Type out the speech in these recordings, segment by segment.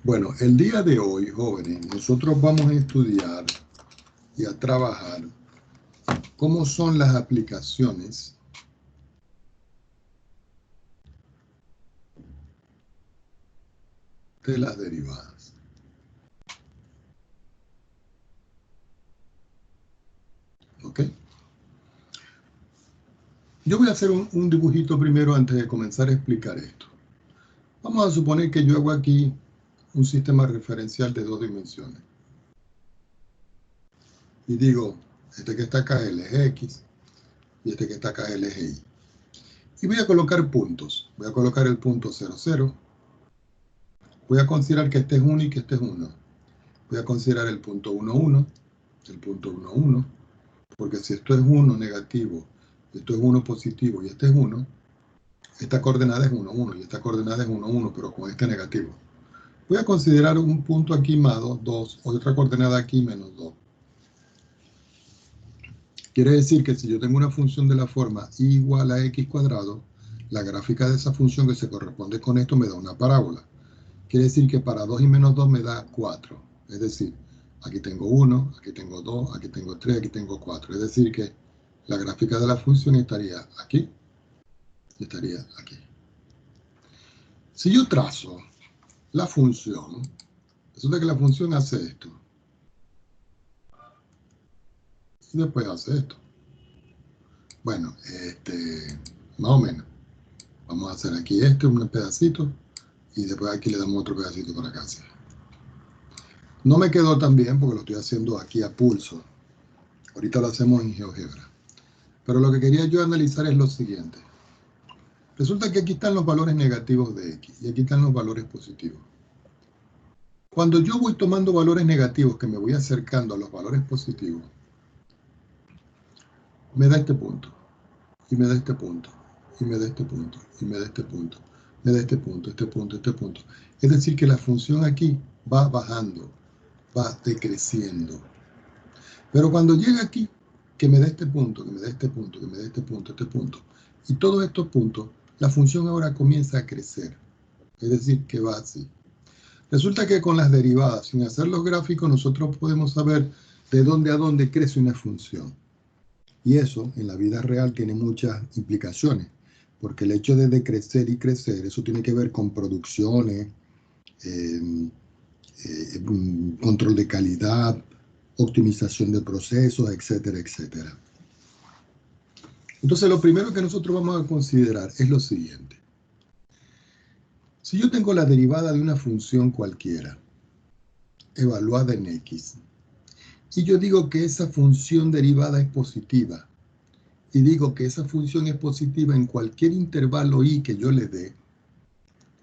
Bueno, el día de hoy, jóvenes, nosotros vamos a estudiar y a trabajar cómo son las aplicaciones de las derivadas. ¿Ok? Yo voy a hacer un dibujito primero antes de comenzar a explicar esto. Vamos a suponer que yo hago aquí un sistema referencial de 2 dimensiones. Y digo, este que está acá es el eje X y este que está acá es el eje Y. Y voy a colocar puntos. Voy a colocar el punto 0, 0. Voy a considerar que este es 1 y que este es 1. Voy a considerar el punto 1, 1, el punto 1, 1, porque si esto es 1 negativo, esto es 1 positivo y este es 1, esta coordenada es 1, 1 y esta coordenada es 1, 1, pero con este negativo. Voy a considerar un punto aquí más 2, 2, otra coordenada aquí menos 2. Quiere decir que si yo tengo una función de la forma y igual a x cuadrado, la gráfica de esa función que se corresponde con esto me da una parábola. Quiere decir que para 2 y menos 2 me da 4. Es decir, aquí tengo 1, aquí tengo 2, aquí tengo 3, aquí tengo 4. Es decir que la gráfica de la función estaría aquí y estaría aquí. Si yo trazo la función, resulta que la función hace esto. Y después hace esto. Bueno, más o menos. Vamos a hacer aquí un pedacito y después aquí le damos otro pedacito para acá. Así. No me quedó tan bien porque lo estoy haciendo aquí a pulso. Ahorita lo hacemos en GeoGebra. Pero lo que quería yo analizar es lo siguiente. Resulta que aquí están los valores negativos de X y aquí están los valores positivos. Cuando yo voy tomando valores negativos que me voy acercando a los valores positivos, me da este punto, y me da este punto, y me da este punto, y me da este punto, me da este punto, este punto, este punto. Es decir que la función aquí va bajando, va decreciendo. Pero cuando llega aquí, que me da este punto, que me da este punto, que me da este punto, y todos estos puntos, la función ahora comienza a crecer. Es decir, que va así. Resulta que con las derivadas, sin hacer los gráficos, nosotros podemos saber de dónde a dónde crece una función. Y eso, en la vida real, tiene muchas implicaciones. Porque el hecho de decrecer y crecer, eso tiene que ver con producciones, control de calidad, optimización de procesos, etcétera, etcétera. Entonces, lo primero que nosotros vamos a considerar es lo siguiente. Si yo tengo la derivada de una función cualquiera, evaluada en X, y yo digo que esa función derivada es positiva, y digo que esa función es positiva en cualquier intervalo y que yo le dé,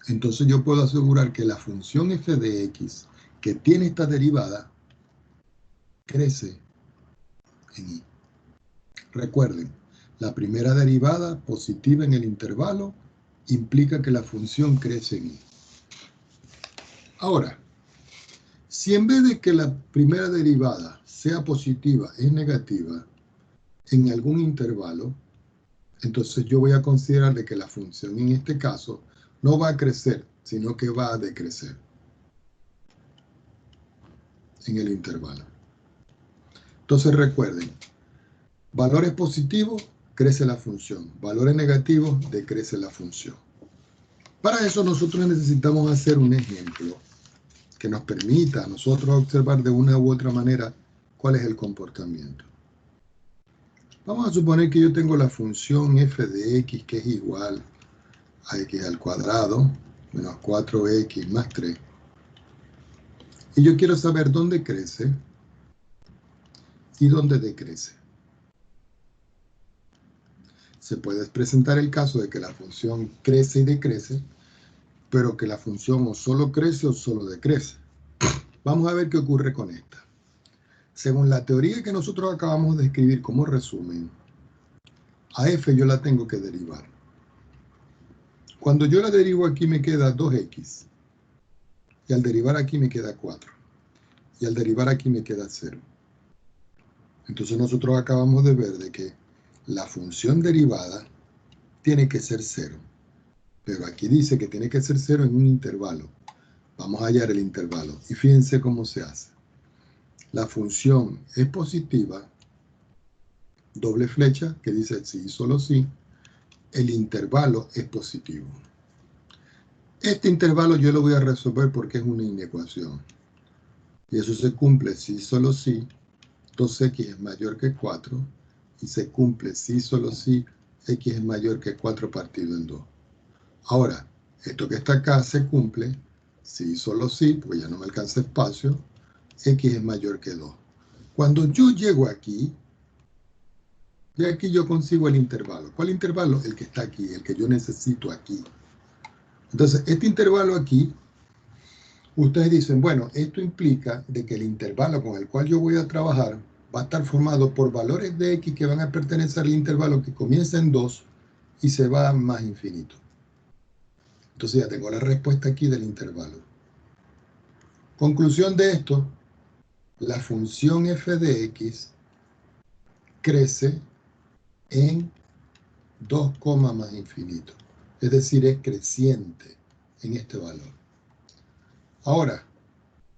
entonces yo puedo asegurar que la función f de x que tiene esta derivada crece en y. Recuerden, la primera derivada positiva en el intervalo implica que la función crece en y. Ahora, si en vez de que la primera derivada sea positiva es negativa en algún intervalo, entonces yo voy a considerar de que la función en este caso no va a crecer, sino que va a decrecer en el intervalo. Entonces recuerden, valores positivos, crece la función. Valores negativos, decrece la función. Para eso nosotros necesitamos hacer un ejemplo que nos permita a nosotros observar de una u otra manera cuál es el comportamiento. Vamos a suponer que yo tengo la función f de x que es igual a x al cuadrado menos 4x más 3. Y yo quiero saber dónde crece y dónde decrece. Se puede presentar el caso de que la función crece y decrece, pero que la función o solo crece o solo decrece. Vamos a ver qué ocurre con esta. Según la teoría que nosotros acabamos de escribir como resumen, a f yo la tengo que derivar. Cuando yo la derivo aquí me queda 2x, y al derivar aquí me queda 4, y al derivar aquí me queda 0. Entonces nosotros acabamos de ver de que la función derivada tiene que ser 0. Pero aquí dice que tiene que ser 0 en un intervalo. Vamos a hallar el intervalo. Y fíjense cómo se hace. La función es positiva, doble flecha que dice sí y solo sí. El intervalo es positivo. Este intervalo yo lo voy a resolver porque es una inecuación. Y eso se cumple si solo si 2x es mayor que 4. Y se cumple si solo si x es mayor que 4 partido en 2. Ahora, esto que está acá se cumple si solo si, porque ya no me alcanza espacio, x es mayor que 2. Cuando yo llego aquí, de aquí yo consigo el intervalo. ¿Cuál intervalo? El que está aquí, el que yo necesito aquí. Entonces, este intervalo aquí, ustedes dicen, bueno, esto implica de que el intervalo con el cual yo voy a trabajar va a estar formado por valores de x que van a pertenecer al intervalo que comienza en 2 y se va a más infinito. Entonces ya tengo la respuesta aquí del intervalo. Conclusión de esto, la función f de x crece en 2, más infinito. Es decir, es creciente en este valor. Ahora,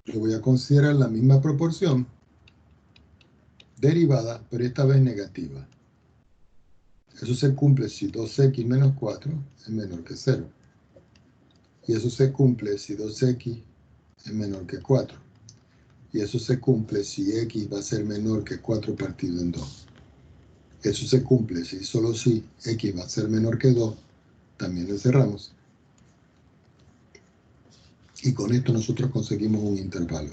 yo voy a considerar la misma proporción derivada, pero esta vez negativa. Eso se cumple si 2x menos 4 es menor que 0. Y eso se cumple si 2x es menor que 4. Y eso se cumple si x va a ser menor que 4 partido en 2. Eso se cumple si solo si x va a ser menor que 2. También lo cerramos. Y con esto nosotros conseguimos un intervalo.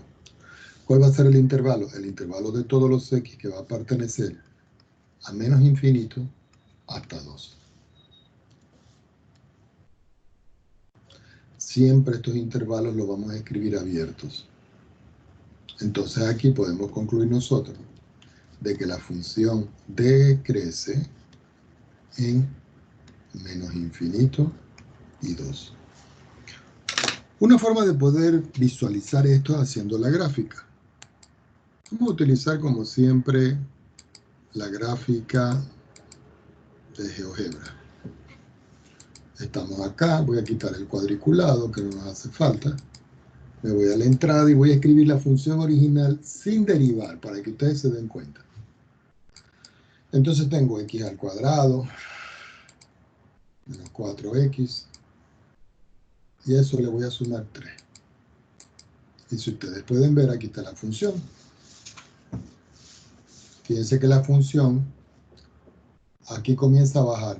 ¿Cuál va a ser el intervalo? El intervalo de todos los x que va a pertenecer a menos infinito hasta 2. Siempre estos intervalos los vamos a escribir abiertos. Entonces aquí podemos concluir nosotros de que la función decrece en menos infinito y 2. Una forma de poder visualizar esto es haciendo la gráfica. Vamos a utilizar como siempre la gráfica de GeoGebra. Estamos acá, voy a quitar el cuadriculado que no nos hace falta. Me voy a la entrada y voy a escribir la función original sin derivar para que ustedes se den cuenta. Entonces tengo x al cuadrado menos 4x y a eso le voy a sumar 3. Y si ustedes pueden ver, aquí está la función. Fíjense que la función aquí comienza a bajar.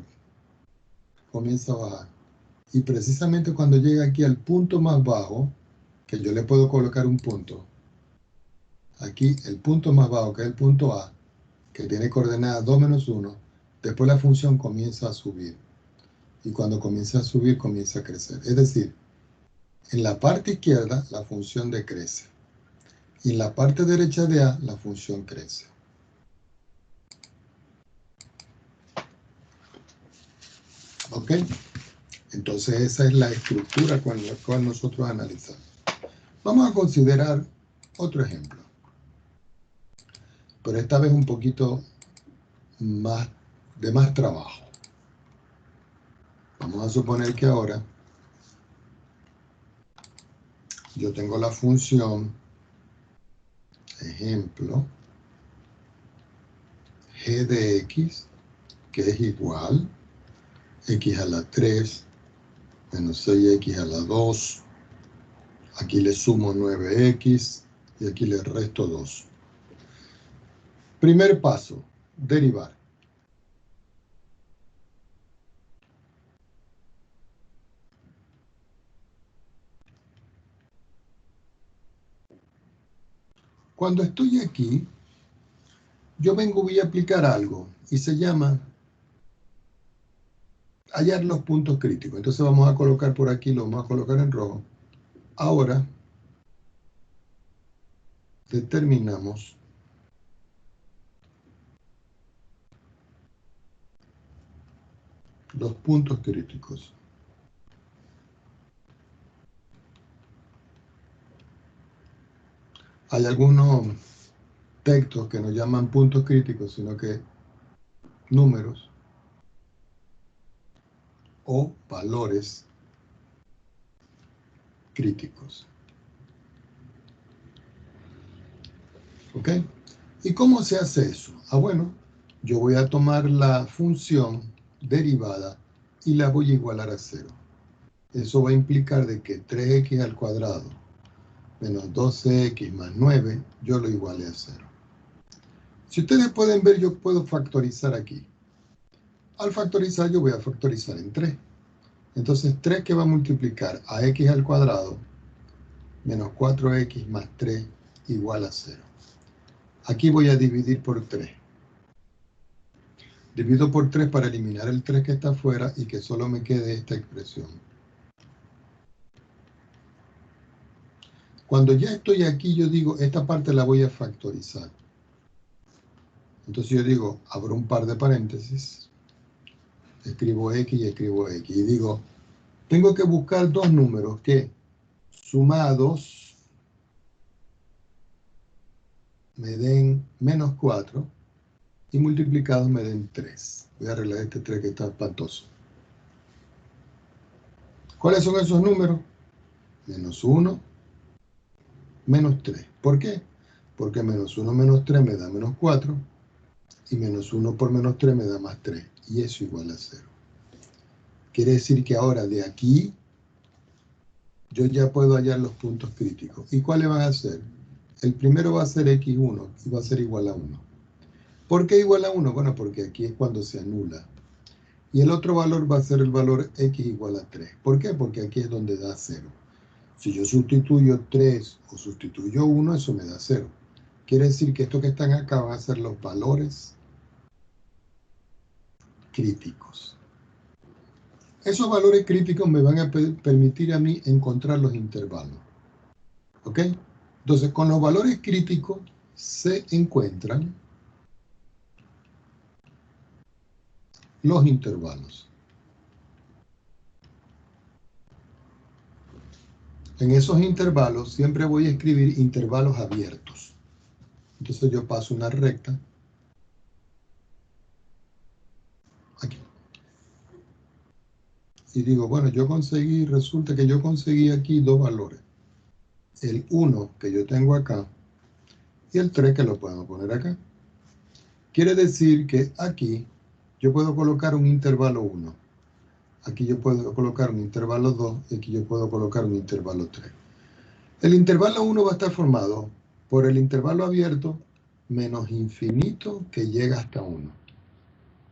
Comienza a bajar. Y precisamente cuando llega aquí al punto más bajo, que yo le puedo colocar un punto, aquí el punto más bajo, que es el punto A, que tiene coordenadas 2 menos 1, después la función comienza a subir. Y cuando comienza a subir, comienza a crecer. Es decir, en la parte izquierda la función decrece. Y en la parte derecha de A la función crece. ¿Ok? Entonces esa es la estructura con la cual nosotros analizamos. Vamos a considerar otro ejemplo. Pero esta vez un poquito más de más trabajo. Vamos a suponer que ahora yo tengo la función, ejemplo, g de x, que es igual x a la 3 menos 6x a la 2. Aquí le sumo 9x y aquí le resto 2. Primer paso, derivar. Cuando estoy aquí, yo voy a aplicar algo y se llama hallar los puntos críticos. Entonces vamos a colocar por aquí, lo vamos a colocar en rojo. Ahora determinamos los puntos críticos. Hay algunos textos que no llaman puntos críticos, sino que números o valores críticos. ¿Ok? ¿Y cómo se hace eso? Ah, bueno, yo voy a tomar la función derivada y la voy a igualar a 0. Eso va a implicar de que 3x al cuadrado menos 12x más 9, yo lo iguale a 0. Si ustedes pueden ver, yo puedo factorizar aquí. Al factorizar, yo voy a factorizar en 3. Entonces, 3 que va a multiplicar a x al cuadrado menos 4x más 3 igual a 0. Aquí voy a dividir por 3. Divido por 3 para eliminar el 3 que está afuera y que solo me quede esta expresión. Cuando ya estoy aquí, yo digo, esta parte la voy a factorizar. Entonces yo digo, abro un par de paréntesis, escribo x y escribo x. Y digo, tengo que buscar dos números que sumados me den menos 4 y multiplicados me den 3. Voy a arreglar este 3 que está espantoso. ¿Cuáles son esos números? Menos 1, menos 3. ¿Por qué? Porque menos 1 menos 3 me da menos 4 y menos 1 por menos 3 me da más 3. Y eso igual a 0. Quiere decir que ahora de aquí yo ya puedo hallar los puntos críticos. ¿Y cuáles van a ser? El primero va a ser x1 y va a ser igual a 1. ¿Por qué igual a 1? Bueno, porque aquí es cuando se anula. Y el otro valor va a ser el valor x igual a 3. ¿Por qué? Porque aquí es donde da 0. Si yo sustituyo 3 o sustituyo 1, eso me da 0. Quiere decir que estos que están acá van a ser los valores críticos. Esos valores críticos me van a permitir a mí encontrar los intervalos. ¿Ok? Entonces, con los valores críticos se encuentran los intervalos. En esos intervalos siempre voy a escribir intervalos abiertos. Entonces yo paso una recta aquí. Y digo, bueno, resulta que yo conseguí aquí dos valores. El 1 que yo tengo acá y el 3 que lo puedo poner acá. Quiere decir que aquí yo puedo colocar un intervalo 1. Aquí yo puedo colocar un intervalo 2 y aquí yo puedo colocar un intervalo 3. El intervalo 1 va a estar formado por el intervalo abierto menos infinito que llega hasta 1,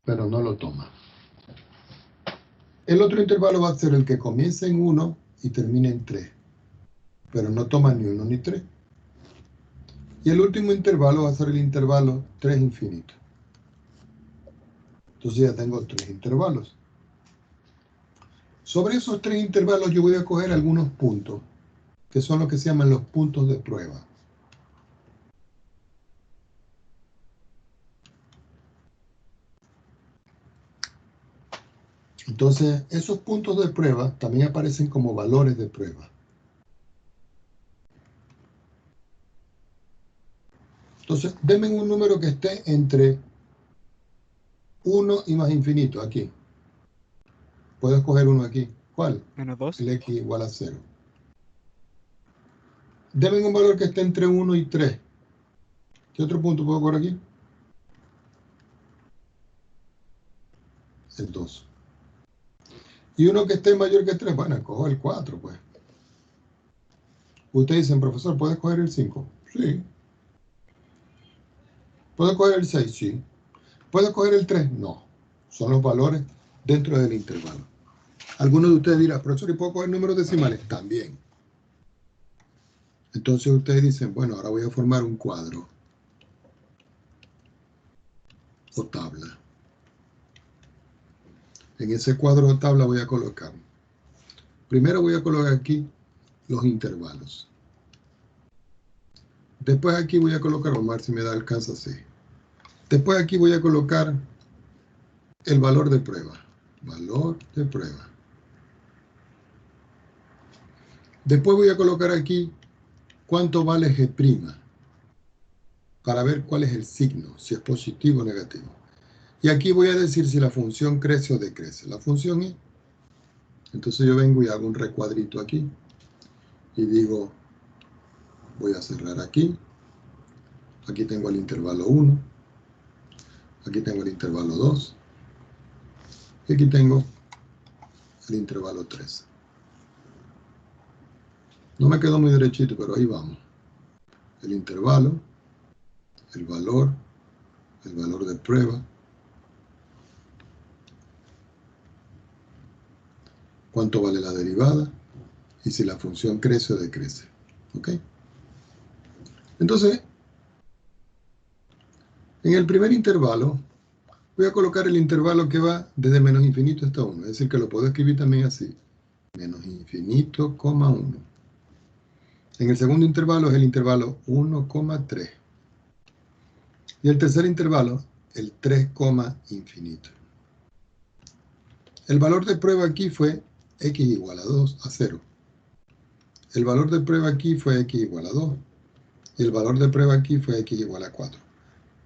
pero no lo toma. El otro intervalo va a ser el que comienza en 1 y termina en 3, pero no toma ni 1 ni 3. Y el último intervalo va a ser el intervalo 3 infinito. Entonces ya tengo 3 intervalos. Sobre esos 3 intervalos yo voy a coger algunos puntos, que son los que se llaman los puntos de prueba. Entonces, esos puntos de prueba también aparecen como valores de prueba. Entonces, denme un número que esté entre 1 y más infinito, aquí. Puedo escoger uno aquí. ¿Cuál? Menos 2. El x igual a 0. Denme un valor que esté entre 1 y 3. ¿Qué otro punto puedo coger aquí? El 2. Y uno que esté mayor que 3, bueno, cojo el 4, pues. Ustedes dicen, profesor, ¿puedes coger el 5? Sí. ¿Puedo coger el 6? Sí. ¿Puedo coger el 3? No. Son los valores dentro del intervalo. Algunos de ustedes dirán, profesor, ¿y puedo coger números decimales? También. Entonces ustedes dicen, bueno, ahora voy a formar un cuadro o tabla. En ese cuadro o tabla voy a colocar. Primero voy a colocar aquí los intervalos. Después aquí voy a colocar, vamos a ver si me da alcanza así. Después aquí voy a colocar el valor de prueba. Valor de prueba. Después voy a colocar aquí cuánto vale G', para ver cuál es el signo, si es positivo o negativo. Y aquí voy a decir si la función crece o decrece. La función y. Entonces yo vengo y hago un recuadrito aquí. Y digo, voy a cerrar aquí. Aquí tengo el intervalo 1. Aquí tengo el intervalo 2. Y aquí tengo el intervalo 3. No me quedó muy derechito, pero ahí vamos. El intervalo, el valor de prueba, cuánto vale la derivada y si la función crece o decrece. ¿Ok? Entonces, en el primer intervalo, voy a colocar el intervalo que va desde menos infinito hasta 1. Es decir, que lo puedo escribir también así. Menos infinito, 1. En el segundo intervalo es el intervalo 1,3. Y el tercer intervalo, el 3, infinito. El valor de prueba aquí fue x igual a 2, a 0. El valor de prueba aquí fue x igual a 2. Y el valor de prueba aquí fue x igual a 4.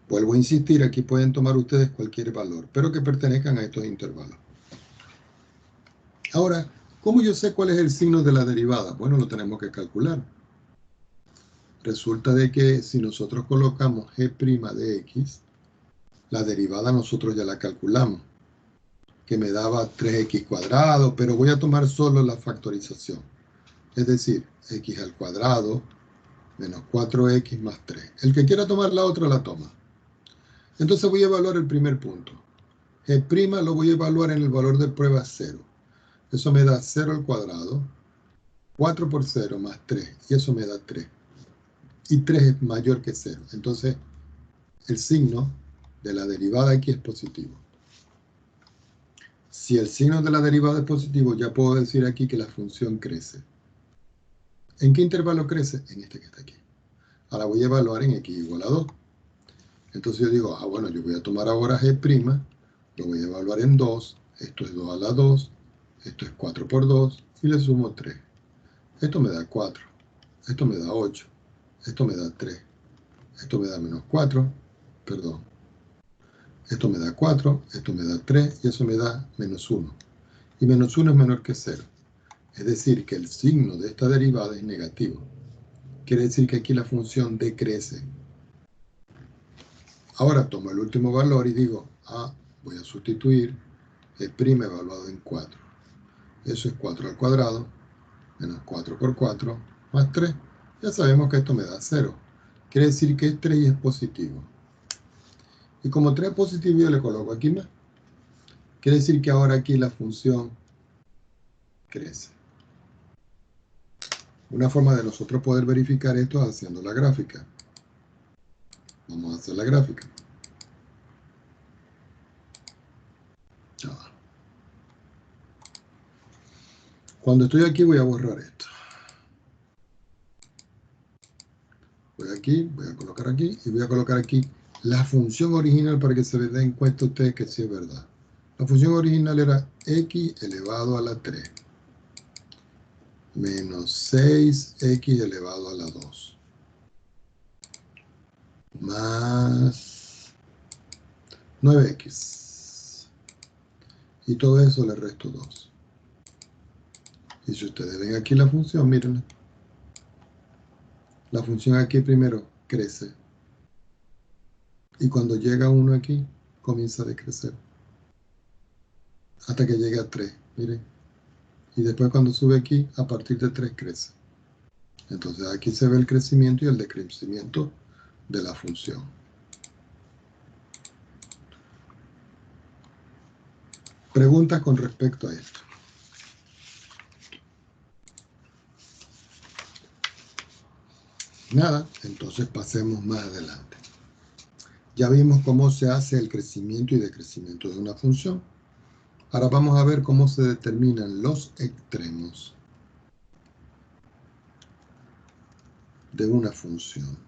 Vuelvo a insistir, aquí pueden tomar ustedes cualquier valor, pero que pertenezcan a estos intervalos. Ahora, ¿cómo yo sé cuál es el signo de la derivada? Bueno, lo tenemos que calcular. Resulta de que si nosotros colocamos g' de x, la derivada nosotros ya la calculamos, que me daba 3x cuadrado, pero voy a tomar solo la factorización. Es decir, x al cuadrado menos 4x más 3. El que quiera tomar la otra la toma. Entonces voy a evaluar el primer punto. G' lo voy a evaluar en el valor de prueba 0. Eso me da 0 al cuadrado, 4 por 0 más 3, y eso me da 3. Y 3 es mayor que 0. Entonces, el signo de la derivada aquí es positivo. Si el signo de la derivada es positivo, ya puedo decir aquí que la función crece. ¿En qué intervalo crece? En este que está aquí. Ahora voy a evaluar en x igual a 2. Entonces yo digo, bueno, yo voy a tomar ahora g', lo voy a evaluar en 2, esto es 2 a la 2, esto es 4 por 2, y le sumo 3. Esto me da 4, esto me da 8, esto me da 3, esto me da menos 4, perdón. Esto me da 4, esto me da 3, y eso me da menos 1. Y menos 1 es menor que 0. Es decir, que el signo de esta derivada es negativo. Quiere decir que aquí la función decrece. Ahora tomo el último valor y digo, voy a sustituir el primo evaluado en 4. Eso es 4 al cuadrado, menos 4 por 4, más 3. Ya sabemos que esto me da 0. Quiere decir que es 3 y es positivo. Y como 3 es positivo, yo le coloco aquí más. Quiere decir que ahora aquí la función crece. Una forma de nosotros poder verificar esto es haciendo la gráfica. Vamos a hacer la gráfica. Cuando estoy aquí voy a borrar esto. Voy aquí, voy a colocar aquí y voy a colocar aquí la función original para que se les den cuenta a ustedes que sí es verdad. La función original era x elevado a la 3 menos 6x elevado a la 2 más 9x. Y todo eso le resto 2. Y si ustedes ven aquí la función, mírenla. La función aquí primero crece. Y cuando llega 1 aquí, comienza a decrecer. Hasta que llegue a 3, miren. Y después cuando sube aquí, a partir de 3 crece. Entonces aquí se ve el crecimiento y el decrecimiento de la función. Preguntas con respecto a esto. Nada, entonces pasemos más adelante. Ya vimos cómo se hace el crecimiento y decrecimiento de una función. Ahora vamos a ver cómo se determinan los extremos de una función.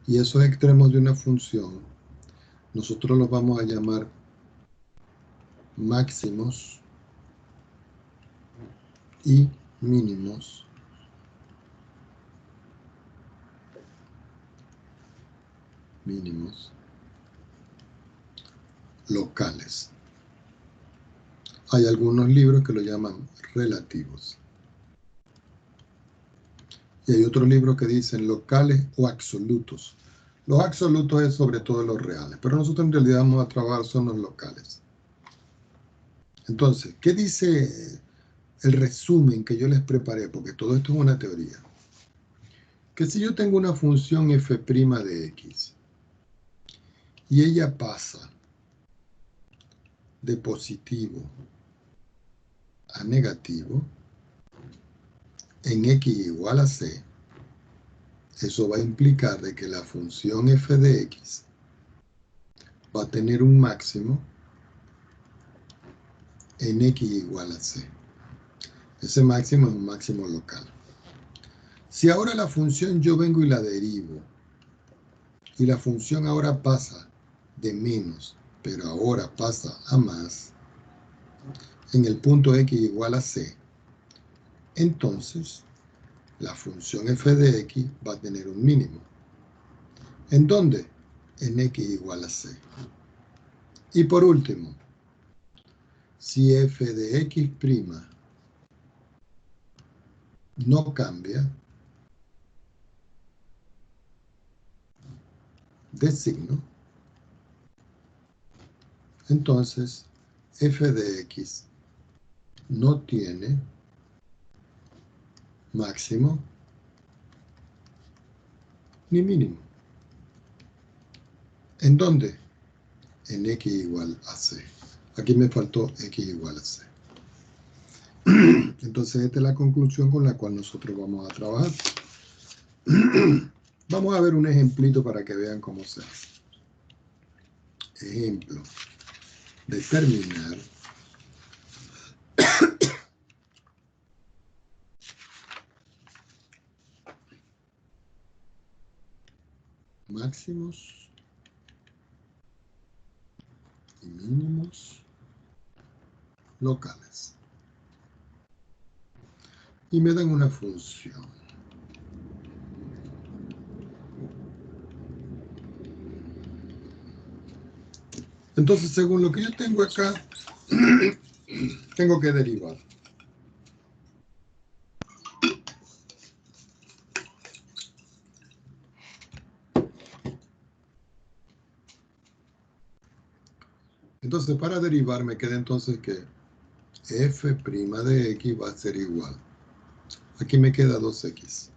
Y esos extremos de una función, nosotros los vamos a llamar máximos y mínimos locales. Hay algunos libros que lo llaman relativos. Y hay otros libros que dicen locales o absolutos. Los absolutos es sobre todo los reales, pero nosotros en realidad vamos a trabajar son los locales. Entonces, ¿qué dice el resumen que yo les preparé? Porque todo esto es una teoría. Que si yo tengo una función f' de x y ella pasa de positivo a negativo en x igual a c, eso va a implicar de que la función f de x va a tener un máximo en x igual a c. Ese máximo es un máximo local. Si ahora la función yo vengo y la derivo, y la función ahora pasa de menos, pero ahora pasa a más, en el punto x igual a c, entonces la función f de x va a tener un mínimo. ¿En dónde? En x igual a c. Y por último, si f de x' no cambia de signo, entonces f de x no tiene máximo ni mínimo. ¿En dónde? En x igual a c. Aquí me faltó x igual a c. Entonces esta es la conclusión con la cual nosotros vamos a trabajar. Vamos a ver un ejemplito para que vean cómo se hace. Ejemplo. Determinar máximos y mínimos locales. Y me dan una función. Entonces, según lo que yo tengo acá, tengo que derivar. Entonces, para derivar me queda entonces que f' de x va a ser igual. Aquí me queda 2x.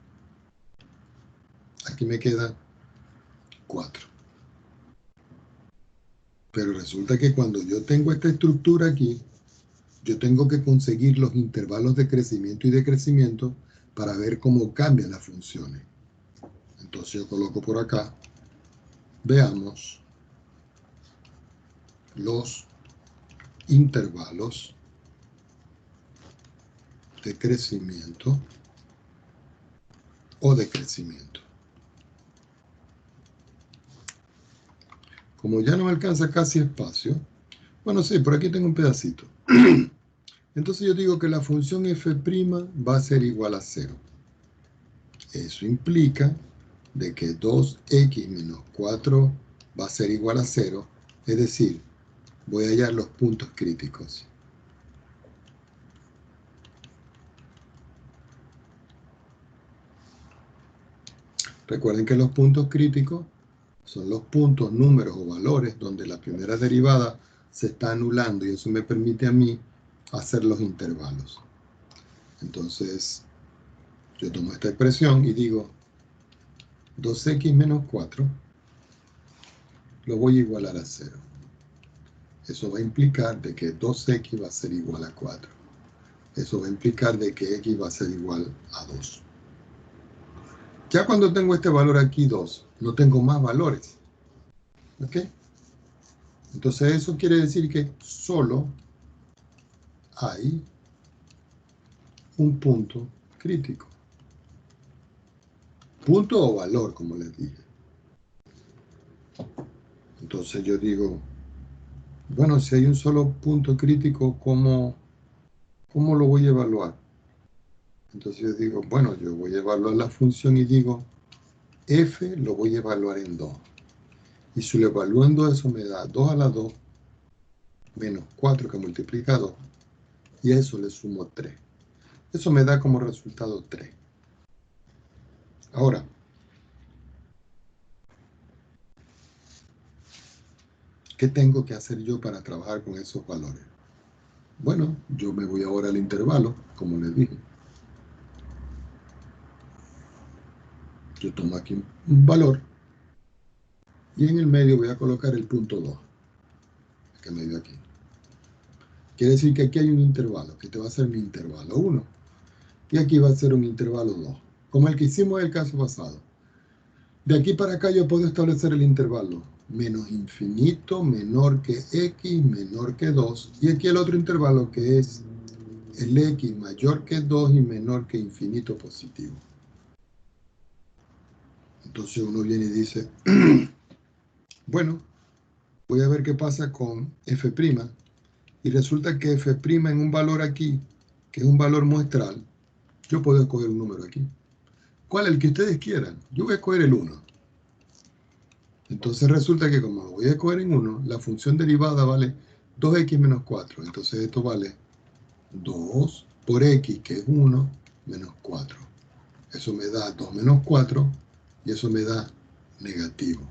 Aquí me queda 4. Pero resulta que cuando yo tengo esta estructura aquí, yo tengo que conseguir los intervalos de crecimiento y decrecimiento para ver cómo cambian las funciones. Entonces yo coloco por acá, veamos los intervalos de crecimiento o decrecimiento. Como ya no me alcanza casi espacio, bueno, sí, por aquí tengo un pedacito. Entonces yo digo que la función f' va a ser igual a 0. Eso implica de que 2x menos 4 va a ser igual a 0, es decir, voy a hallar los puntos críticos. Recuerden que los puntos críticos son los puntos, números o valores donde la primera derivada se está anulando y eso me permite a mí hacer los intervalos. Entonces, yo tomo esta expresión y digo 2x menos 4 lo voy a igualar a 0. Eso va a implicar de que 2x va a ser igual a 4. Eso va a implicar de que x va a ser igual a 2. Ya cuando tengo este valor aquí, 2, no tengo más valores. ¿Ok? Entonces eso quiere decir que solo hay un punto crítico. Punto o valor, como les dije. Entonces yo digo, bueno, si hay un solo punto crítico, ¿cómo lo voy a evaluar? Entonces yo digo, bueno, yo voy a evaluar la función y digo, f lo voy a evaluar en 2. Y si lo evalúo en 2, eso me da 2 a la 2 menos 4 que multiplica 2. Y a eso le sumo 3. Eso me da como resultado 3. Ahora, ¿qué tengo que hacer yo para trabajar con esos valores? Bueno, yo me voy ahora al intervalo, como les dije. Yo tomo aquí un valor y en el medio voy a colocar el punto 2, que me dio aquí. Quiere decir que aquí hay un intervalo, que este va a ser mi intervalo 1. Y aquí va a ser un intervalo 2, como el que hicimos en el caso pasado. De aquí para acá yo puedo establecer el intervalo menos infinito, menor que x, menor que 2. Y aquí el otro intervalo que es el x mayor que 2 y menor que infinito positivo. Entonces uno viene y dice, bueno, voy a ver qué pasa con f'. Y resulta que f' en un valor aquí, que es un valor muestral, yo puedo escoger un número aquí. ¿Cuál? El que ustedes quieran. Yo voy a escoger el 1. Entonces resulta que como voy a escoger en 1, la función derivada vale 2x menos 4. Entonces esto vale 2 por x, que es 1, menos 4. Eso me da 2 menos 4 y eso me da negativo.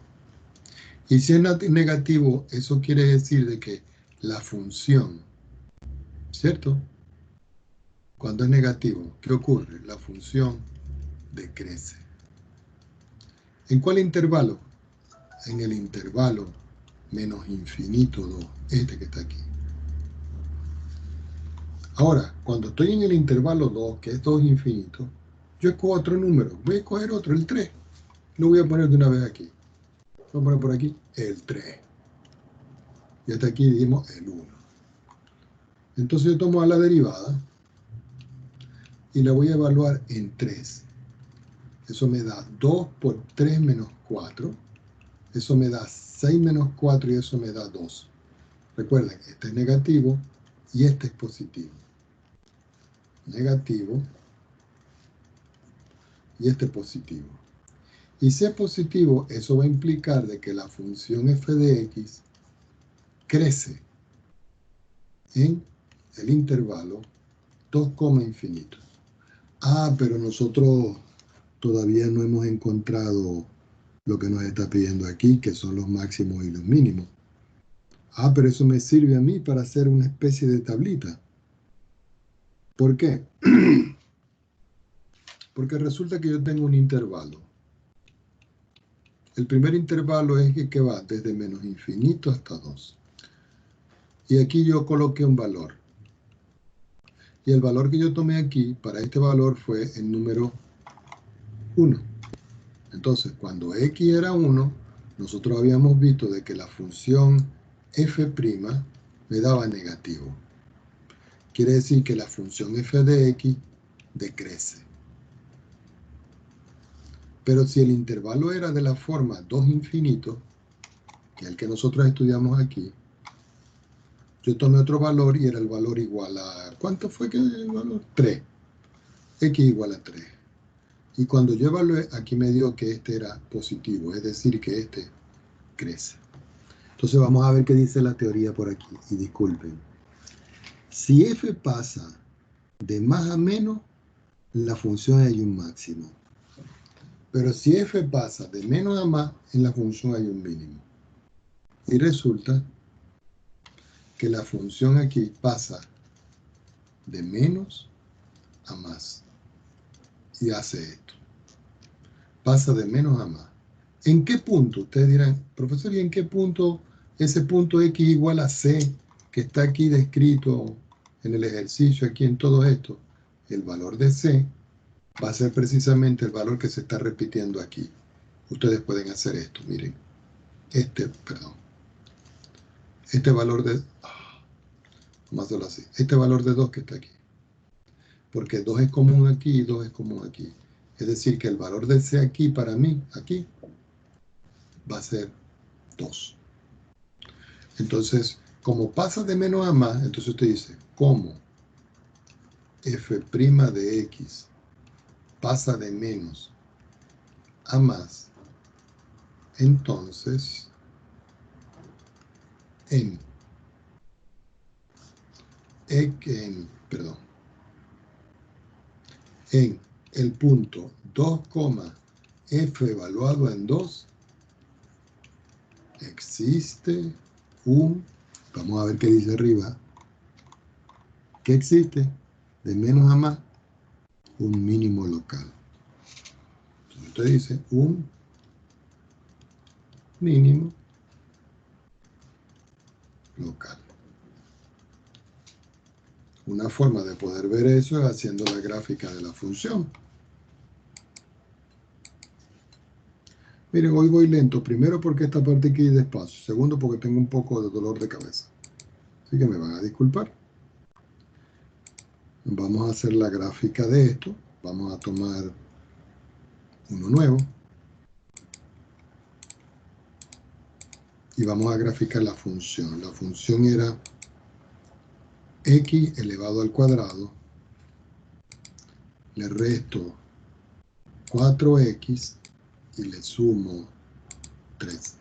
Y si es negativo, eso quiere decir de que la función, ¿cierto? Cuando es negativo, ¿qué ocurre? La función decrece. ¿En cuál intervalo? En el intervalo menos infinito 2, este que está aquí. Ahora, cuando estoy en el intervalo 2, que es 2 infinito, yo escojo otro número. Voy a escoger otro, el 3. Lo voy a poner de una vez aquí. Voy a poner por aquí el 3. Y hasta aquí dimos el 1. Entonces yo tomo a la derivada y la voy a evaluar en 3. Eso me da 2 por 3 menos 4. Eso me da 6 menos 4 y eso me da 2. Recuerden, este es negativo y este es positivo. Negativo y este es positivo. Y si es positivo, eso va a implicar de que la función f de x crece en el intervalo 2, infinitos. Ah, pero nosotros todavía no hemos encontrado lo que nos está pidiendo aquí, que son los máximos y los mínimos. Ah, pero eso me sirve a mí para hacer una especie de tablita. ¿Por qué? Porque resulta que yo tengo un intervalo. El primer intervalo es el que va desde menos infinito hasta 2. Y aquí yo coloqué un valor. Y el valor que yo tomé aquí, para este valor, fue el número 1. Entonces, cuando x era 1, nosotros habíamos visto de que la función f' me daba negativo. Quiere decir que la función f de x decrece. Pero si el intervalo era de la forma 2 infinito, que es el que nosotros estudiamos aquí, yo tomé otro valor y era el valor igual a... ¿Cuánto fue que el valor? 3. X igual a 3. Y cuando yo evalué, aquí me dio que este era positivo, es decir, que este crece. Entonces vamos a ver qué dice la teoría por aquí. Y disculpen. Si f pasa de más a menos, en la función hay un máximo. Pero si f pasa de menos a más, en la función hay un mínimo. Y resulta que la función aquí pasa de menos a más. Y hace esto. Pasa de menos a más. ¿En qué punto? Ustedes dirán, profesor, ¿y en qué punto ese punto x igual a c que está aquí descrito en el ejercicio, aquí en todo esto? El valor de c va a ser precisamente el valor que se está repitiendo aquí. Ustedes pueden hacer esto, miren. Este valor de... vamos a hacerlo así. Este valor de 2 que está aquí. Porque 2 es común aquí y 2 es común aquí. Es decir, que el valor de c aquí, para mí, aquí, va a ser 2. Entonces, como pasa de menos a más, entonces usted dice, ¿cómo f' de x pasa de menos a más? Entonces, en el punto 2, f evaluado en 2, existe un, vamos a ver qué dice arriba, ¿qué existe? De menos a más, un mínimo local. Entonces usted dice un mínimo local. Una forma de poder ver eso es haciendo la gráfica de la función. Miren, hoy voy lento. Primero porque esta parte aquí es despacio. Segundo porque tengo un poco de dolor de cabeza. Así que me van a disculpar. Vamos a hacer la gráfica de esto. Vamos a tomar uno nuevo. Y vamos a graficar la función. La función era x elevado al cuadrado. Le resto 4x y le sumo 3.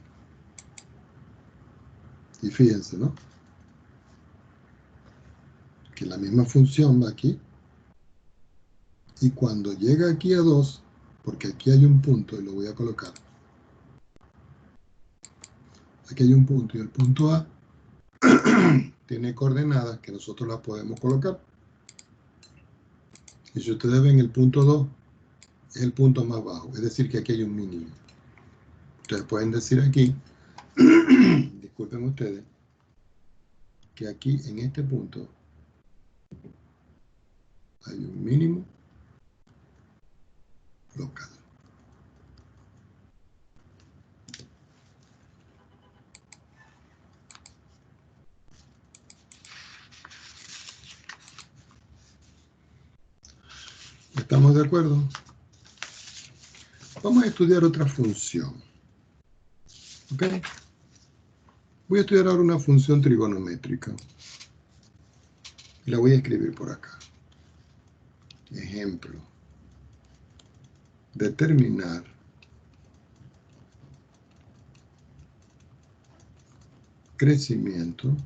Y fíjense, ¿no? Que la misma función va aquí. Y cuando llega aquí a 2, porque aquí hay un punto y lo voy a colocar. Aquí hay un punto y el punto A tiene coordenadas que nosotros las podemos colocar. Y si ustedes ven, el punto 2 es el punto más bajo, es decir que aquí hay un mínimo. Ustedes pueden decir aquí, disculpen ustedes, que aquí en este punto hay un mínimo local. ¿Estamos de acuerdo? Vamos a estudiar otra función. ¿Ok? Voy a estudiar ahora una función trigonométrica. Y la voy a escribir por acá. Ejemplo. Determinar crecimiento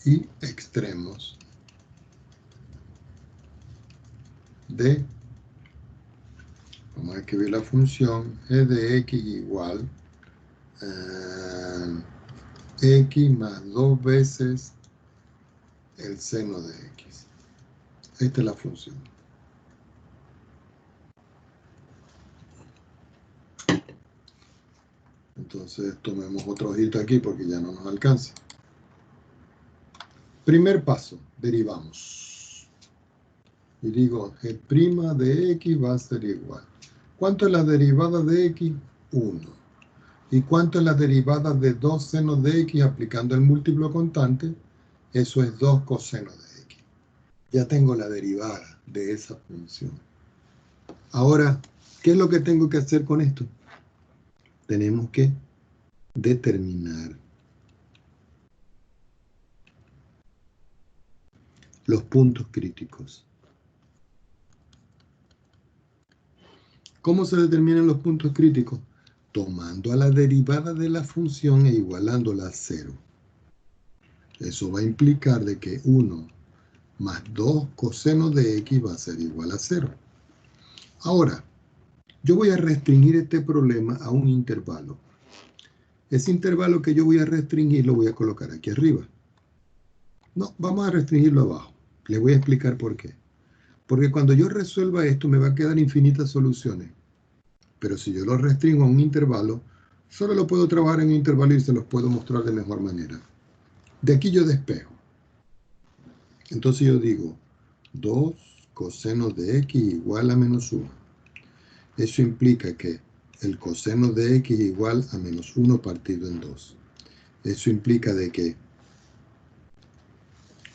y extremos de, vamos a escribir la función, e de x igual x más 2 veces el seno de x. Esta es la función. Entonces tomemos otra hojita aquí porque ya no nos alcanza. Primer paso, derivamos. Y digo, g' de x va a ser igual. ¿Cuánto es la derivada de x? 1. ¿Y cuánto es la derivada de 2 senos de x aplicando el múltiplo constante? Eso es 2 cosenos de x. Ya tengo la derivada de esa función. Ahora, ¿qué es lo que tengo que hacer con esto? Tenemos que determinar los puntos críticos. ¿Cómo se determinan los puntos críticos? Tomando a la derivada de la función e igualándola a 0. Eso va a implicar de que 1 más 2 cosenos de x va a ser igual a 0. Ahora, yo voy a restringir este problema a un intervalo. Ese intervalo que yo voy a restringir lo voy a colocar aquí arriba. No, vamos a restringirlo abajo. Les voy a explicar por qué. Porque cuando yo resuelva esto me va a quedar infinitas soluciones. Pero si yo lo restringo a un intervalo, solo lo puedo trabajar en un intervalo y se los puedo mostrar de mejor manera. De aquí yo despejo. Entonces yo digo 2 cosenos de x igual a menos 1. Eso implica que el coseno de x igual a menos 1 partido en 2. Eso implica de que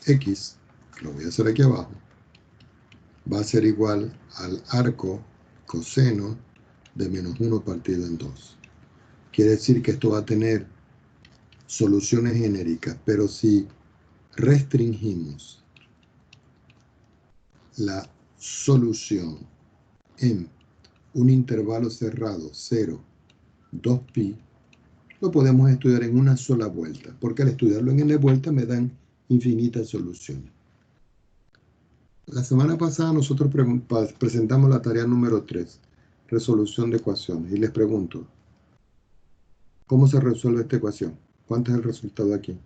x, que lo voy a hacer aquí abajo, va a ser igual al arco coseno de menos 1 partido en 2. Quiere decir que esto va a tener soluciones genéricas, pero si restringimos la solución en un intervalo cerrado 0, 2pi, lo podemos estudiar en una sola vuelta, porque al estudiarlo en una vuelta me dan infinitas soluciones. La semana pasada nosotros presentamos la tarea número 3, resolución de ecuaciones. Y les pregunto, ¿cómo se resuelve esta ecuación? ¿Cuánto es el resultado aquí?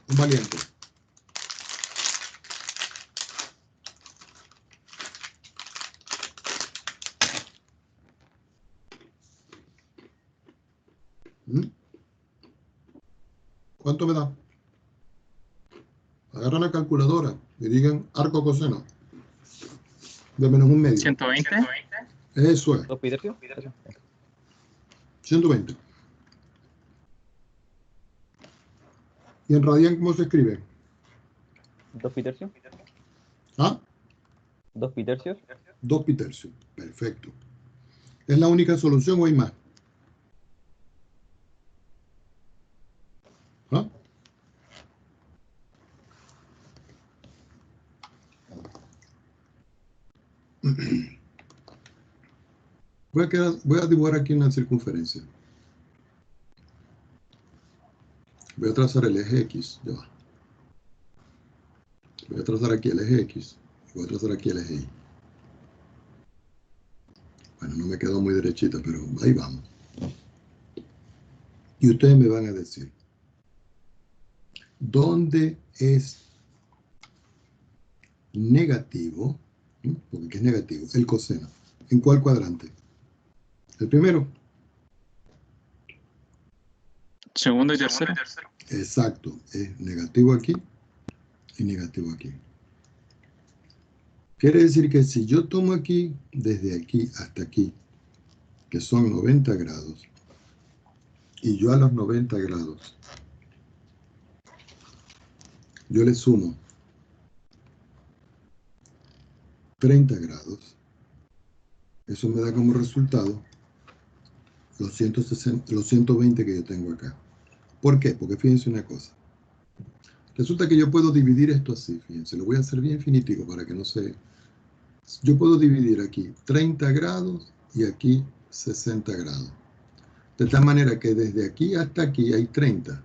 Un valiente. ¿Cuánto me da? Agarran la calculadora y digan arco coseno de menos un medio. 120. Eso es. 2 pi tercio. 120. ¿Y en radian cómo se escribe? 2 pi tercio. ¿Ah? 2 pi tercios. 2 pi tercios. Perfecto. ¿Es la única solución o hay más? ¿Ah? Voy a dibujar aquí una circunferencia. Voy a trazar el eje X. Ya va. Voy a trazar aquí el eje X. Voy a trazar aquí el eje Y. Bueno, no me quedó muy derechita, pero ahí vamos. Y ustedes me van a decir, ¿dónde es negativo? Porque ¿qué es negativo? El coseno. ¿En cuál cuadrante? El primero. Segundo y tercero. Exacto. Es negativo aquí y negativo aquí. Quiere decir que si yo tomo aquí, desde aquí hasta aquí, que son 90 grados, y yo a los 90 grados, yo le sumo 30 grados, eso me da como resultado los 120 que yo tengo acá. ¿Por qué? Porque fíjense una cosa. Resulta que yo puedo dividir esto así, fíjense, lo voy a hacer bien finitivo para que no se... Yo puedo dividir aquí 30 grados y aquí 60 grados. De tal manera que desde aquí hasta aquí hay 30.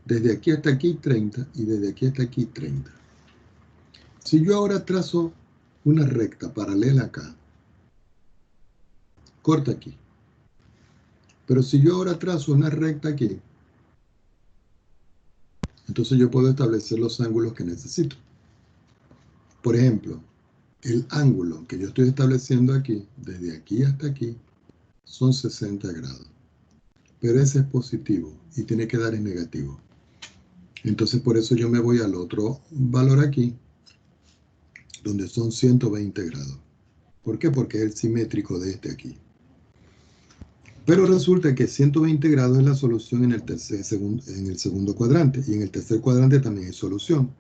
Desde aquí hasta aquí 30 y desde aquí hasta aquí 30. Si yo ahora trazo una recta paralela acá, corta aquí. Pero si yo ahora trazo una recta aquí, entonces yo puedo establecer los ángulos que necesito. Por ejemplo, el ángulo que yo estoy estableciendo aquí, desde aquí hasta aquí, son 60 grados. Pero ese es positivo y tiene que dar en negativo. Entonces por eso yo me voy al otro valor aquí, donde son 120 grados. ¿Por qué? Porque es el simétrico de este aquí. Pero resulta que 120 grados es la solución en el segundo cuadrante, y en el tercer cuadrante también hay solución.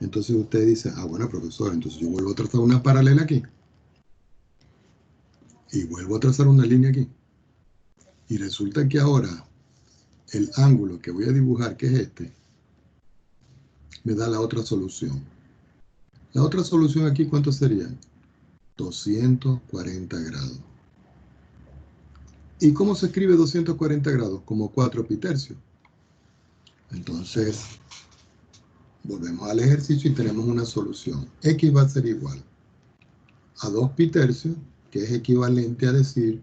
Entonces usted dice, ah, bueno, profesor, entonces yo vuelvo a trazar una paralela aquí. Y vuelvo a trazar una línea aquí. Y resulta que ahora el ángulo que voy a dibujar, que es este, me da la otra solución. La otra solución aquí, ¿cuánto sería? 240 grados. ¿Y cómo se escribe 240 grados? Como 4 pi tercios. Entonces, volvemos al ejercicio y tenemos una solución. X va a ser igual a 2 pi tercios, que es equivalente a decir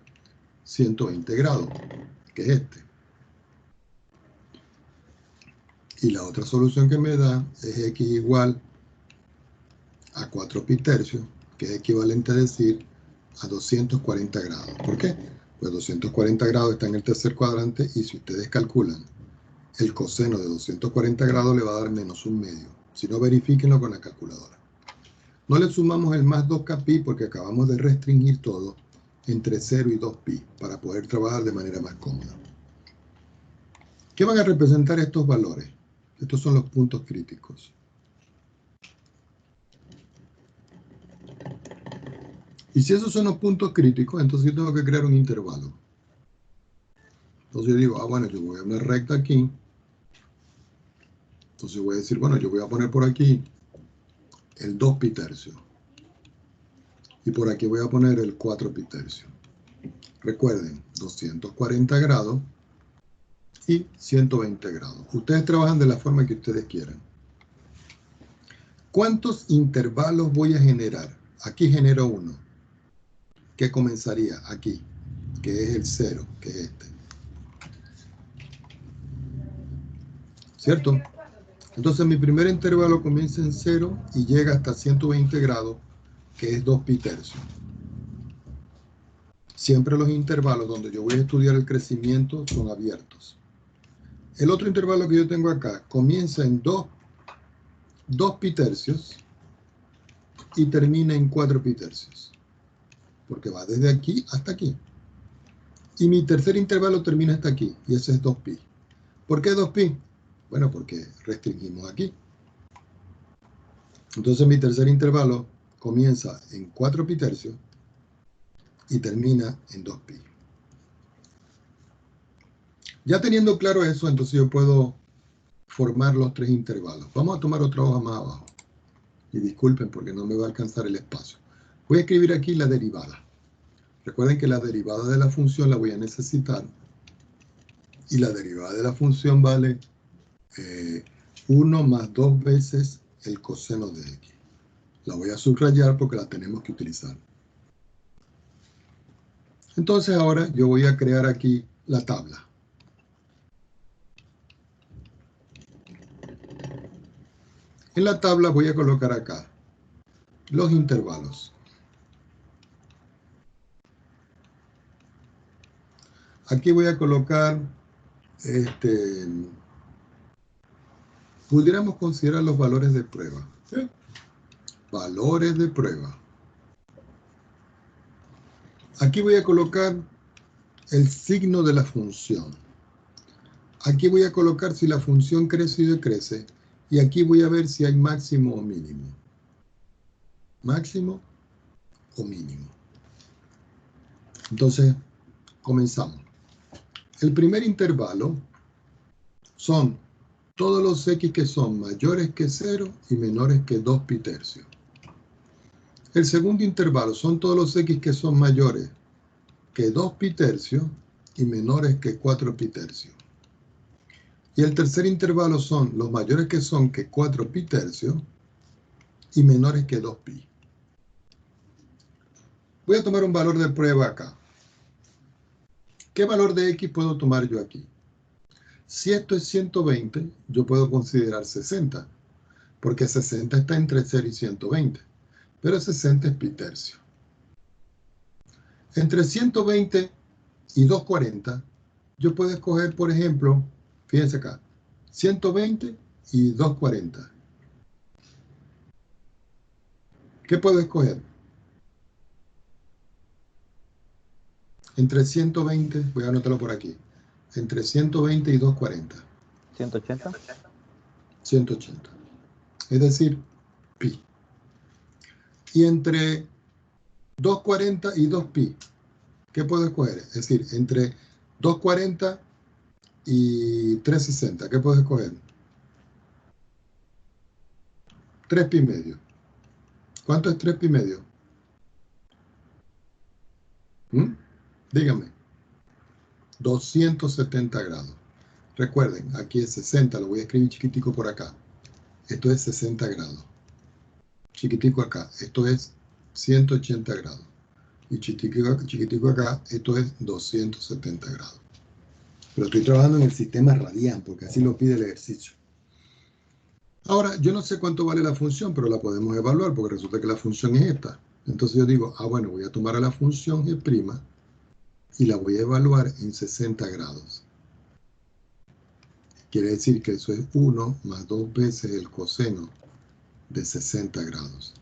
120 grados, que es este. Y la otra solución que me da es X igual a 4 pi tercios, que es equivalente a decir a 240 grados. ¿Por qué? Pues 240 grados está en el tercer cuadrante y si ustedes calculan el coseno de 240 grados le va a dar menos un medio. Si no, verifíquenlo con la calculadora. No le sumamos el más 2kpi porque acabamos de restringir todo entre 0 y 2pi para poder trabajar de manera más cómoda. ¿Qué van a representar estos valores? Estos son los puntos críticos. Y si esos son los puntos críticos, entonces yo tengo que crear un intervalo. Entonces yo digo, ah, bueno, yo voy a una recta aquí. Entonces voy a decir, bueno, yo voy a poner por aquí el 2 pi tercio. Y por aquí voy a poner el 4 pi tercio. Recuerden, 240 grados y 120 grados. Ustedes trabajan de la forma que ustedes quieran. ¿Cuántos intervalos voy a generar? Aquí genero uno, que comenzaría aquí, que es el 0, que es este. ¿Cierto? Entonces mi primer intervalo comienza en 0 y llega hasta 120 grados, que es 2 pi tercios. Siempre los intervalos donde yo voy a estudiar el crecimiento son abiertos. El otro intervalo que yo tengo acá comienza en 2 pi tercios y termina en 4 pi tercios, porque va desde aquí hasta aquí. Y mi tercer intervalo termina hasta aquí, y ese es 2 pi. ¿Por qué 2 pi? Bueno, porque restringimos aquí. Entonces mi tercer intervalo comienza en 4 pi tercios y termina en 2 pi. Ya teniendo claro eso, entonces yo puedo formar los 3 intervalos. Vamos a tomar otra hoja más abajo. Y disculpen porque no me va a alcanzar el espacio. Voy a escribir aquí la derivada. Recuerden que la derivada de la función la voy a necesitar. Y la derivada de la función vale 1 más 2 veces el coseno de x. La voy a subrayar porque la tenemos que utilizar. Entonces ahora yo voy a crear aquí la tabla. En la tabla voy a colocar acá los intervalos. Aquí voy a colocar, pudiéramos considerar los valores de prueba. ¿Sí? Valores de prueba. Aquí voy a colocar el signo de la función. Aquí voy a colocar si la función crece y decrece. Y aquí voy a ver si hay máximo o mínimo. Máximo o mínimo. Entonces, comenzamos. El primer intervalo son todos los x que son mayores que 0 y menores que 2 pi tercios. El segundo intervalo son todos los x que son mayores que 2 pi tercios y menores que 4 pi tercios. Y el tercer intervalo son los mayores que son que 4 pi tercios y menores que 2 pi. Voy a tomar un valor de prueba acá. ¿Qué valor de x puedo tomar yo aquí? Si esto es 120, yo puedo considerar 60, porque 60 está entre 0 y 120, pero 60 es pi tercio. Entre 120 y 240, yo puedo escoger, por ejemplo, fíjense acá, 120 y 240. ¿Qué puedo escoger? Entre 120, voy a anotarlo por aquí, entre 120 y 240. 180. 180. Es decir, pi. Y entre 240 y 2 pi, ¿qué puedo escoger? Es decir, entre 240 y 360, ¿qué puedo escoger? 3 pi medio. ¿Cuánto es 3 pi medio? Dígame. 270 grados. Recuerden, aquí es 60, lo voy a escribir chiquitico por acá. Esto es 60 grados. Chiquitico acá, esto es 180 grados. Y chiquitico acá, esto es 270 grados. Pero estoy trabajando en el sistema radian, porque así lo pide el ejercicio. Ahora, yo no sé cuánto vale la función, pero la podemos evaluar, porque resulta que la función es esta. Entonces yo digo, bueno, voy a tomar a la función g' y la voy a evaluar en 60 grados. Quiere decir que eso es 1 más 2 veces el coseno de 60 grados.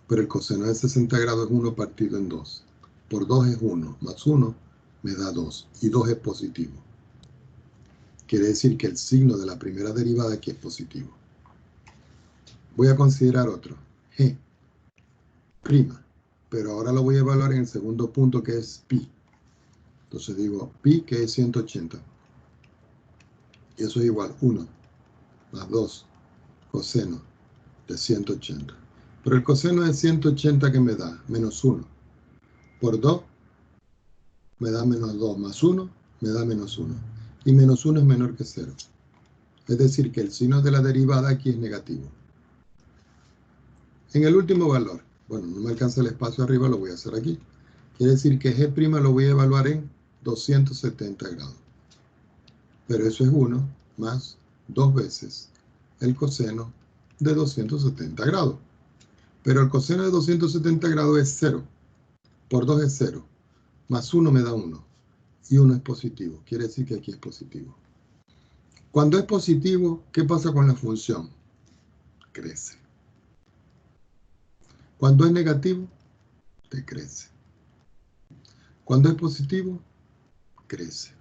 Pero el coseno de 60 grados es 1 partido en 2. Por 2 es 1, más 1 me da 2. Y 2 es positivo. Quiere decir que el signo de la primera derivada aquí es positivo. Voy a considerar otro, g'. Pero ahora lo voy a evaluar en el segundo punto, que es pi. Entonces digo pi, que es 180. Y eso es igual 1 más 2 coseno de 180. Pero el coseno de 180, ¿qué me da? Menos 1. Por 2 me da menos 2, más 1 me da menos 1. y menos 1 es menor que 0. Es decir, que el signo de la derivada aquí es negativo. En el último valor, bueno, no me alcanza el espacio arriba, lo voy a hacer aquí. Quiere decir que G' lo voy a evaluar en 270 grados. Pero eso es 1 más 2 veces el coseno de 270 grados. Pero el coseno de 270 grados es 0. Por 2 es 0. Más 1 me da 1. Y 1 es positivo. Quiere decir que aquí es positivo. Cuando es positivo, ¿qué pasa con la función? Crece. Cuando es negativo, decrece. Cuando es positivo, crece.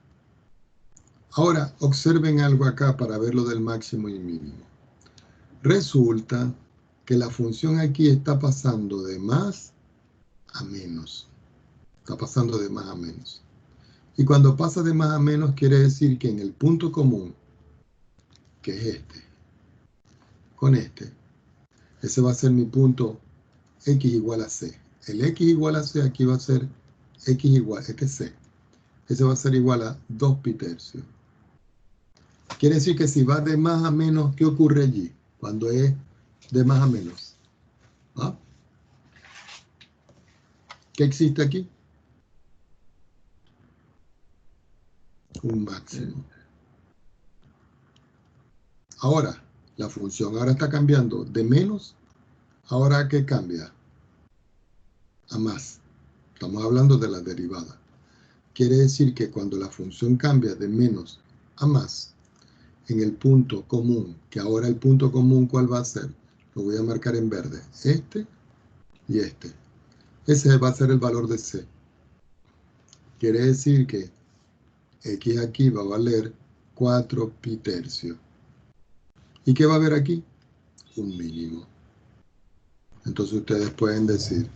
Ahora, observen algo acá para ver lo del máximo y mínimo. Resulta que la función aquí está pasando de más a menos. Está pasando de más a menos. Y cuando pasa de más a menos, quiere decir que en el punto común, que es este, con este, ese va a ser mi punto x igual a c. El x igual a c aquí va a ser x igual, este es c. Ese va a ser igual a 2 pi tercios. Quiere decir que si va de más a menos, ¿qué ocurre allí? Cuando es de más a menos. ¿Ah? ¿Qué existe aquí? Un máximo. Ahora, la función ahora está cambiando de menos, ¿ahora qué cambia? A más. Estamos hablando de la derivada. Quiere decir que cuando la función cambia de menos a más, en el punto común, que ahora el punto común, ¿cuál va a ser? Lo voy a marcar en verde. Este y este. Ese va a ser el valor de C. Quiere decir que X aquí va a valer 4 pi tercios. ¿Y qué va a haber aquí? Un mínimo. Entonces ustedes pueden decir,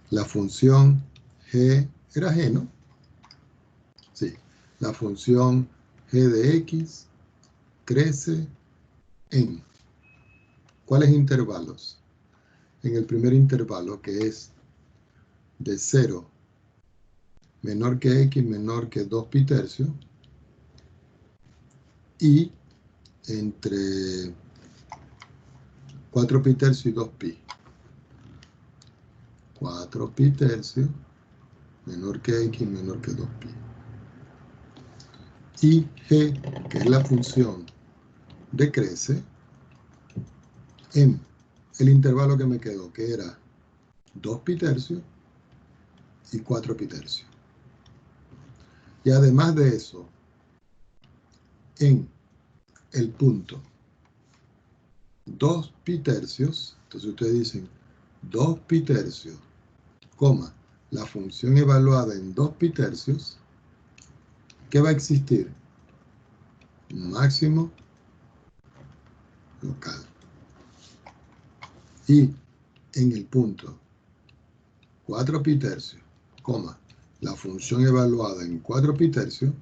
la función G, era G, ¿no? Sí. La función G de X crece en ¿cuáles intervalos? En el primer intervalo, que es de 0 menor que X menor que 2 pi tercios, y entre 4 pi tercios y 2 pi. 4 pi tercios menor que X menor que 2 pi. Y G, que es la función decrece, en el intervalo que me quedó, que era 2 pi tercios y 4 pi tercios. Y además de eso, en el punto 2 pi tercios, entonces ustedes dicen 2 pi tercios, coma, la función evaluada en 2 pi tercios, ¿qué va a existir? Un máximo local. Y en el punto 4 pi tercios, coma, la función evaluada en 4 pi tercios,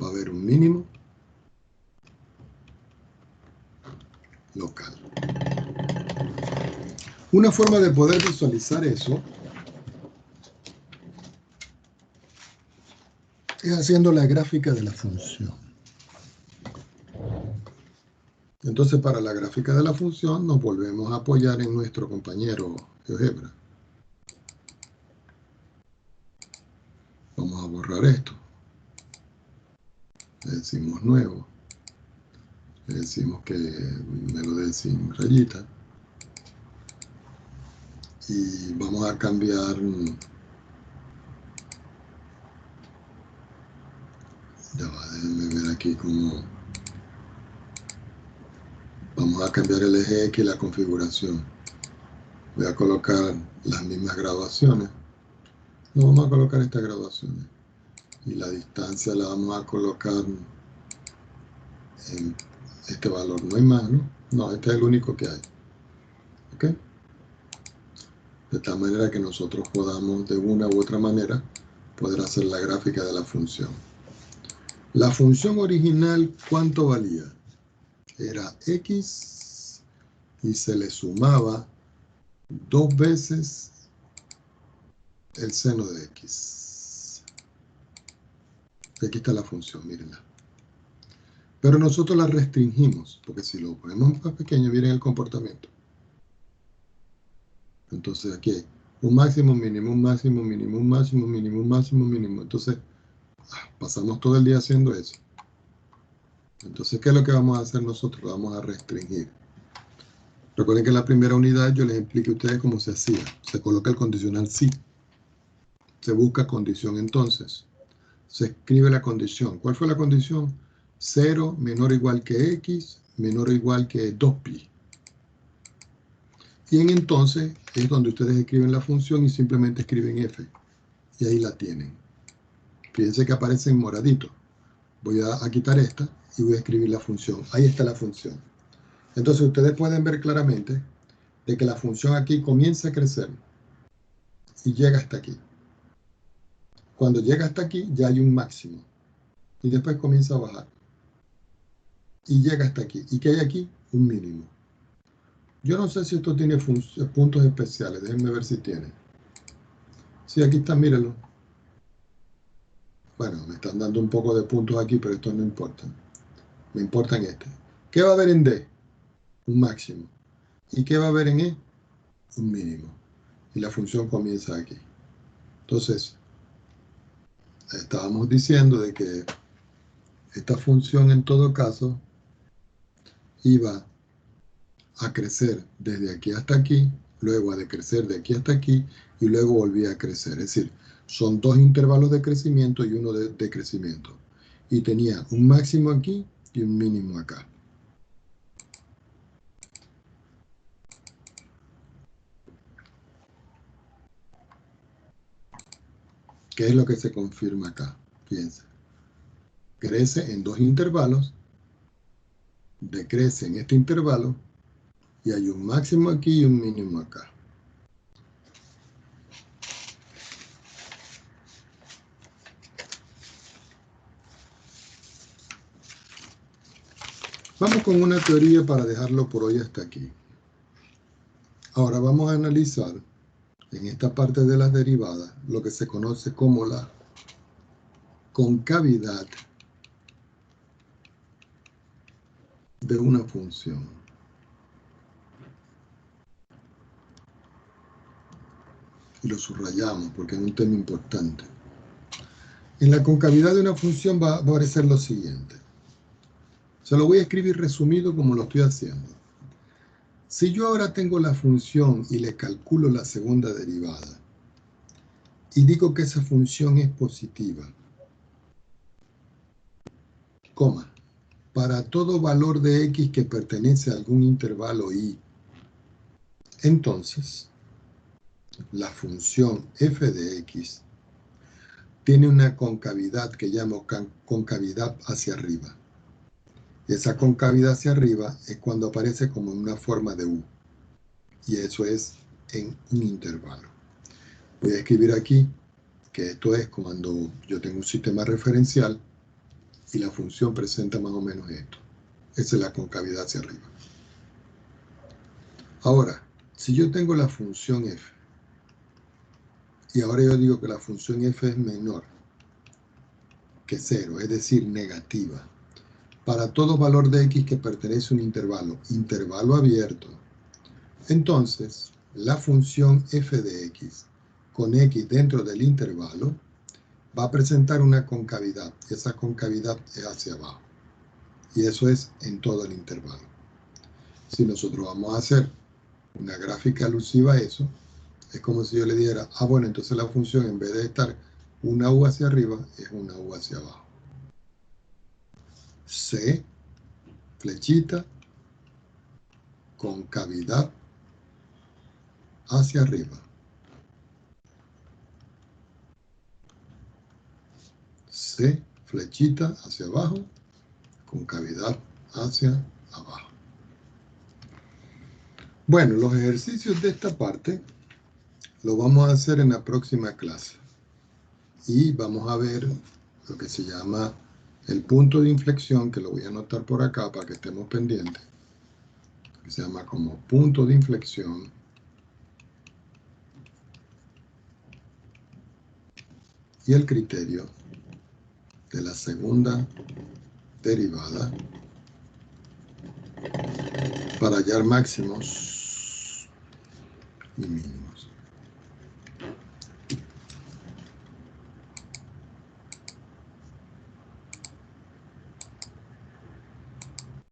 va a haber un mínimo local. Una forma de poder visualizar eso es haciendo la gráfica de la función. Entonces, para la gráfica de la función, nos volvemos a apoyar en nuestro compañero GeoGebra. Vamos a borrar esto. Le decimos nuevo. Le decimos que me lo dé sin rayita. Y vamos a cambiar. Ya va, déjenme ver aquí cómo. Vamos a cambiar el eje X y la configuración. Voy a colocar las mismas graduaciones. No, vamos a colocar estas graduaciones. Y la distancia la vamos a colocar en este valor. No hay más, ¿no? No, este es el único que hay. ¿Ok? De tal manera que nosotros podamos, de una u otra manera, poder hacer la gráfica de la función. La función original, ¿cuánto valía? Era X y se le sumaba 2 veces el seno de X. Aquí está la función, mírenla. Pero nosotros la restringimos, porque si lo ponemos más pequeño, miren el comportamiento. Entonces aquí hay un máximo, mínimo, un máximo, mínimo, un máximo, mínimo, un máximo, mínimo. Entonces, pasamos todo el día haciendo eso. Entonces, ¿qué es lo que vamos a hacer nosotros? Lo vamos a restringir. Recuerden que en la primera unidad yo les expliqué a ustedes cómo se hacía. Se coloca el condicional sí. Se busca condición entonces. Se escribe la condición. ¿Cuál fue la condición? 0 menor o igual que x, menor o igual que 2pi. Y en entonces es donde ustedes escriben la función y simplemente escriben f. Y ahí la tienen. Fíjense que aparece en moradito. Voy a quitar esta y voy a escribir la función. Ahí está la función. Entonces ustedes pueden ver claramente de que la función aquí comienza a crecer y llega hasta aquí. Cuando llega hasta aquí ya hay un máximo y después comienza a bajar y llega hasta aquí. ¿Y qué hay aquí? Un mínimo. Yo no sé si esto tiene puntos especiales. Déjenme ver si tiene. Sí, aquí está, mírenlo. Bueno, me están dando un poco de puntos aquí, pero esto no importa. Me importa en este. ¿Qué va a haber en D? Un máximo. ¿Y qué va a haber en E? Un mínimo. Y la función comienza aquí. Entonces, estábamos diciendo de que esta función en todo caso iba a crecer desde aquí hasta aquí, luego a decrecer de aquí hasta aquí y luego volvía a crecer. Es decir, son dos intervalos de crecimiento y uno de decrecimiento. Y tenía un máximo aquí y un mínimo acá. ¿Qué es lo que se confirma acá? Fíjense. Crece en dos intervalos, decrece en este intervalo y hay un máximo aquí y un mínimo acá. Vamos con una teoría para dejarlo por hoy hasta aquí. Ahora vamos a analizar en esta parte de las derivadas lo que se conoce como la concavidad de una función. Y lo subrayamos porque es un tema importante. En la concavidad de una función va a aparecer lo siguiente. Se lo voy a escribir resumido como lo estoy haciendo. Si yo ahora tengo la función y le calculo la segunda derivada y digo que esa función es positiva, coma, para todo valor de x que pertenece a algún intervalo y, entonces la función f de x tiene una concavidad que llamo concavidad hacia arriba. Esa concavidad hacia arriba es cuando aparece como una forma de u. Y eso es en un intervalo. Voy a escribir aquí que esto es cuando yo tengo un sistema referencial y la función presenta más o menos esto. Esa es la concavidad hacia arriba. Ahora, si yo tengo la función f y ahora yo digo que la función f es menor que 0, es decir, negativa, para todo valor de x que pertenece a un intervalo abierto, entonces la función f de x con x dentro del intervalo va a presentar una concavidad. Esa concavidad es hacia abajo. Y eso es en todo el intervalo. Si nosotros vamos a hacer una gráfica alusiva a eso, es como si yo le dijera, bueno, entonces la función en vez de estar una u hacia arriba, es una u hacia abajo. C, flechita, concavidad hacia arriba. C, flechita hacia abajo, concavidad hacia abajo. Bueno, los ejercicios de esta parte lo vamos a hacer en la próxima clase. Y vamos a ver lo que se llama el punto de inflexión, que lo voy a anotar por acá para que estemos pendientes, que se llama como punto de inflexión. Y el criterio de la segunda derivada para hallar máximos y mínimos.